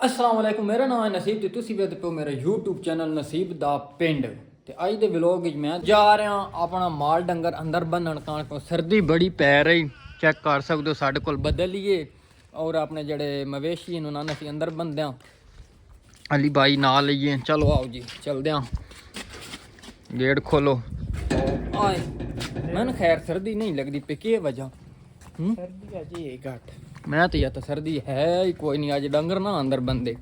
अस्सलाम वालेकुम मेरा नाम है नसीब ਤੇ ਤੁਸੀਂ ਵੇਖਦੇ ਪਏ ਮੇਰਾ YouTube ਚੈਨਲ ਨਸੀਬ ਦਾ ਪਿੰਡ ਤੇ ਅੱਜ ਦੇ ਵਲੌਗ ਵਿੱਚ ਮੈਂ ਜਾ ਰਿਹਾ ਆਪਣਾ ਮਾਲ ਡੰਗਰ ਅੰਦਰ ਬੰਨਣ ਕੋ ਸਰਦੀ ਬੜੀ ਪੈ ਰਹੀ ਚੈੱਕ ਕਰ ਸਕਦੇ ਹੋ ਸਾਡੇ ਕੋਲ ਬਦਲੀਏ ਔਰ ਆਪਣੇ ਜਿਹੜੇ ਮਵੇਸ਼ੀ ਨੂੰ ਨਾ ਅਸੀਂ ਅੰਦਰ ਬੰਨਦੇ ਆ ਅਲੀ ਭਾਈ ਨਾਲ ਲਈਏ ਚਲੋ ਆਓ ਜੀ ਚਲਦੇ ਆ ਗੇਟ ਖੋਲੋ ਆਏ ਮੈਨੂੰ ਖੈਰ ਸਰਦੀ ਨਹੀਂ ਲੱਗਦੀ ਪਈ ਕੀ ਵਜ੍ਹਾ सर्दी अजी घट मैं तो या तो सर्दी है ही कोई नहीं अज डंगर ना अंदर बंदे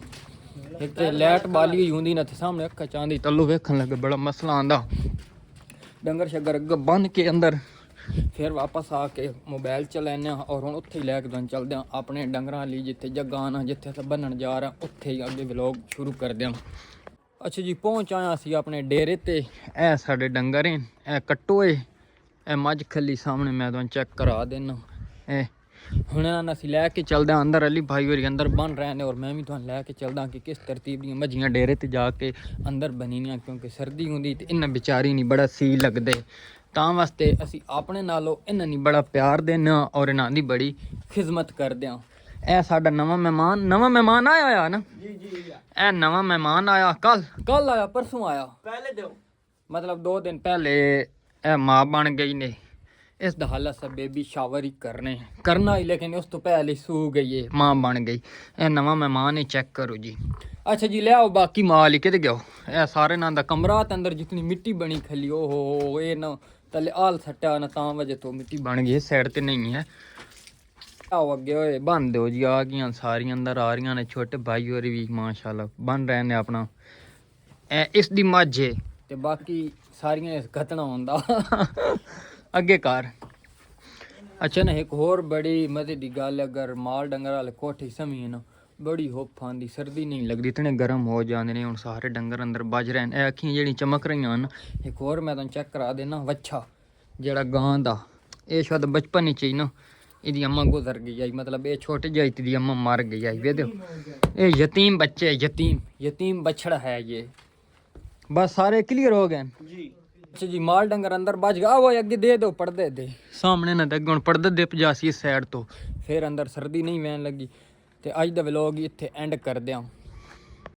एक तो लाइट बाली हुई होंदी ना ते सामने अक्खा चांदी तल्लू वेखन लगे बड़ा मसला आंदा डंगर शगर अगे बन के अंदर फिर वापस आके मोबाइल चलाने और हुण उत्थे ही लैके तुहानूं चलदे हां अपने डंगरां लई जिथे जगह आना जिथे अस बन्नण जा रहे हां उत्थे ही अगे व्लॉग शुरू करदे हां। अच्छा जी पहुंच आया असीं अपने डेरे ते ए साडे डंगर हैं ए कट्टो ए मझ खली सामने मैं तुहानूं चेक करा देना ਹੁਣ ਅਸੀਂ ਲੈ ਕੇ ਚੱਲਦੇ ਹਾਂ ਅੰਦਰ ਅਲੀ ਭਾਈ ਹੋਰੀ ਅੰਦਰ ਬਣ ਰਹੇ ਨੇ ਔਰ ਮੈਂ ਵੀ ਤੁਹਾਨੂੰ ਲੈ ਕੇ ਚੱਲਦਾ ਕਿ ਕਿਸ ਤਰਤੀਬ ਦੀਆਂ ਮੱਝੀਆਂ ਡੇਰੇ ਤੇ ਜਾ ਕੇ ਅੰਦਰ ਬਣੀਆਂ ਕਿਉਂਕਿ ਸਰਦੀ ਹੁੰਦੀ ਤੇ ਇਹਨਾਂ ਵਿਚਾਰੀ ਨਹੀਂ ਬੜਾ ਸੀ ਲੱਗਦੇ ਤਾਂ ਵਾਸਤੇ ਅਸੀਂ ਆਪਣੇ ਨਾਲੋਂ ਇਹਨਾਂ ਨਹੀਂ ਬੜਾ ਪਿਆਰ ਦੇਣਾ ਔਰ ਇਹਨਾਂ ਦੀ ਬੜੀ ਖਿਦਮਤ ਕਰਦੇ ਹਾਂ। ਇਹ ਸਾਡਾ ਨਵਾਂ ਮਹਿਮਾਨ ਆਇਆ ਨਾ जी जी ਇਹ ਨਵਾਂ ਮਹਿਮਾਨ ਆਇਆ ਕੱਲ ਆਇਆ ਪਰਸੋਂ ਆਇਆ पहले दो मतलब 2 दिन पहले ਇਹ ਮਾਂ ਬਣ ਗਈ ਨੇ इस दा हालत सब बेबी शावर ही करना ही लेकिन उस तो पहले सू गई है मां बन गई ए नवा मेहमान है चेक करो जी। अच्छा जी ले आओ बाकी माल ही किते गयो ए सारे ना दा कमरा ते अंदर जितनी मिट्टी बनी खली ओ हो ए ना तले आल सट्टा ना ता वजह तो मिट्टी बन गई साइड ते नहीं है। आओ अगे ओए बन दो जी आ गई सारी अंदर आ रही ने छोटे भाई और भी माशाल्लाह बन रहे ने अपना ए इस दी माझे ते बाकी सारियां इस घटना होंदा अगे कार। अच्छा ना एक होर बड़ी मजे की गल अगर माल डंगर वाले कोठी समी है ना बड़ी होप आंदी सर्दी नहीं लगती इतने गर्म हो जाते हैं। हुण सारे डंगर अंदर बज रहे हैं अखियां जेहड़ी चमक रही हैं। एक होर मैं तुहानूं चेक करा देना वच्छा जेहड़ा गां दा ये शायद बचपन ही ना इहदी अम्मा गुजर गई आई मतलब ये छोटे जाई दी अम्मा मर गई आई वे ये यतीम बच्चे यतीम बछड़ा है ये बस सारे क्लियर हो गए जी। अच्छा जी माल डंगर अंदर बच गया वो अगे दे दो पर्दे दे सामने ना अगे पर्दे दे पजासी इस साइड तो फिर अंदर सर्दी नहीं वैन लगी ते अज दा व्लॉग इत्थे एंड कर दियां।